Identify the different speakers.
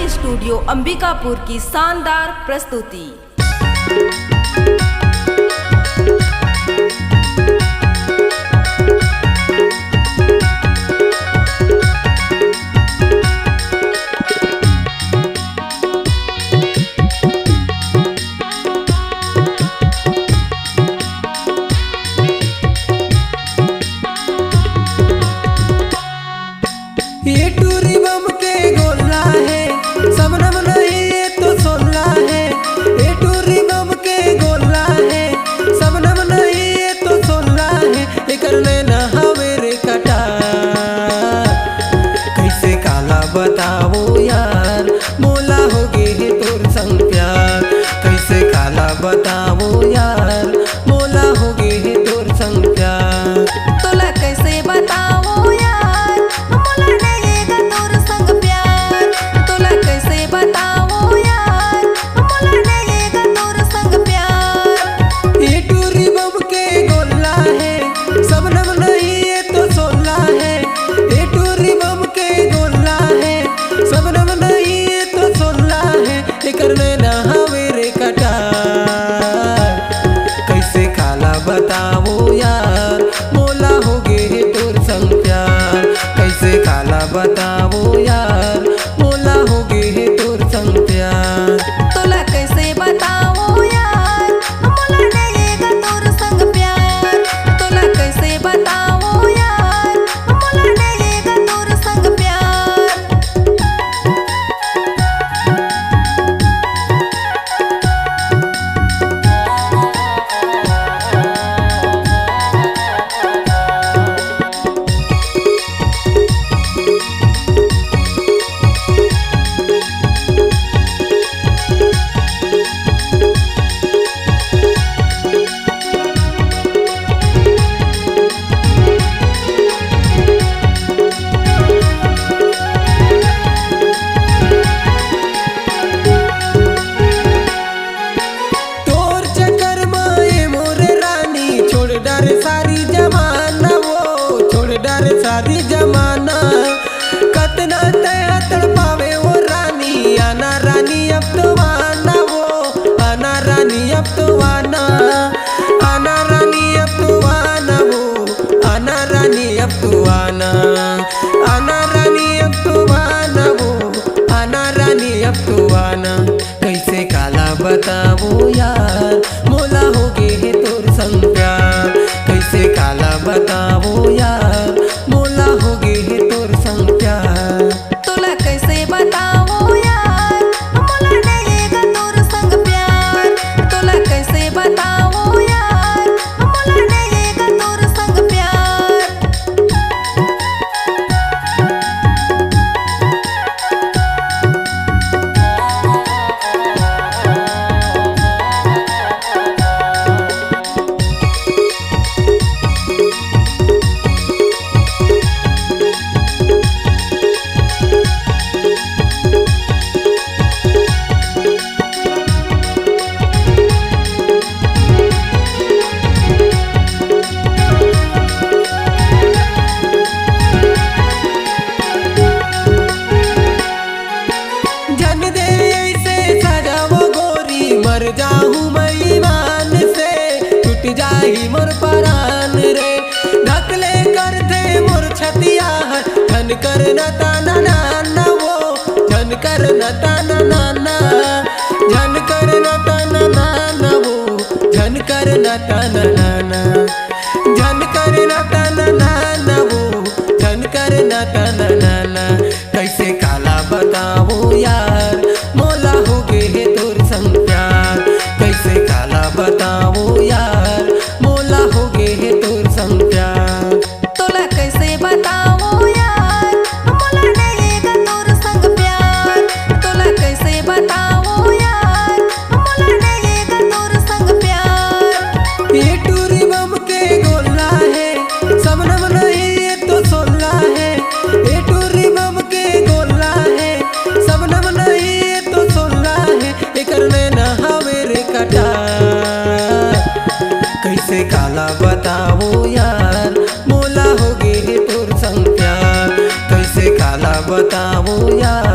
Speaker 1: Recording studio Ambikapur की शानदार प्रस्तुति।
Speaker 2: ये टूरी बम के गोला है, सबनम नहीं ये तो सोला है। ये टूरी बम के गोला है, सबनम नहीं ये तो सोला है। ये करने न हवे रे कटा, कैसे काला बताओ यार, मोला हो गे है तोर संग प्यार। कैसे काला बताओ यार, मोला हो गे है तोर संग प्यार।
Speaker 1: तोला कैसे बताओ यार, मोला नहीं तोर संग प्यार। तोला कैसे बताओ यार, मोला नहीं तोर संग प्यार।
Speaker 2: ये टूरी बम के गोला है, सबनम नहीं ये तो सोला है। ये टूरी बम के गोला है, सबनम नहीं ये तो सोला है। ये करने न हवे रे कटा, कैसे काला बताओ यार, मोला हो गे है तोर संग प्यार। कैसे काला बताओ यार, मोला हो गे है तोर संग प्यार।
Speaker 1: तोला कैसे बताओ यार, मोला नहीं तोर संग प्यार। तोला कैसे बताओ यार, मोला नहीं तोर संग प्यार।
Speaker 2: तोर चक्कर माए मोरे रानी, छोड़ डर सारी जमाना वो, छोड़ डर सारी जमाना। कतना तया तड़पावे वो रानी, आना रानी अब तो आना वो, आना रानी अब तो आना। आना रानी अब तो आना वो, आना रानी अब तो आना। आना रानी अब तो आना वो, आना रानी अब तो आना। कैसे काला बताओ यार, मोला हो गे है तोर संग प्यार। कैसे काला बताओ यार, मोला हो गे है तोर संग प्यार।
Speaker 1: तोला कैसे बताओ यार, मोला नहीं तोर संग प्यार। तोला कैसे बताओ यार, मोला नहीं तोर संग प्यार।
Speaker 2: जन दे ऐसे सजावो गोरी, मर जाऊं मैं ईमान से, टूट जाही मोर परान रे। ढकले कर दे मोर छतिया, धन कर न ताना नाना वो, धन कर न ताना नाना। धन कर न ताना नाना वो, धन कर न ताना नाना। धन कर न ताना नाना वो, धन कर न ताना नाना। कैसे काला बताओ यार, मोला हो गे है तोर संग प्यार। कैसे काला बताओ यार, मोला हो गे है तोर संग प्यार।
Speaker 1: तोला कैसे बताओ यार, मोला नहीं तोर संग प्यार। तोला कैसे बताओ यार, मोला नहीं तोर संग प्यार।
Speaker 2: ये टूरी बम के गोला है, सबनम नहीं ये तो सोला है। ये टूरी बम के गोला है, सबनम नहीं ये तो सोला है। ये करने न हवे रे कटा, कैसे काला बताओ यार, मोला हो गे है तोर संग प्यार। कैसे काला बताओ यार।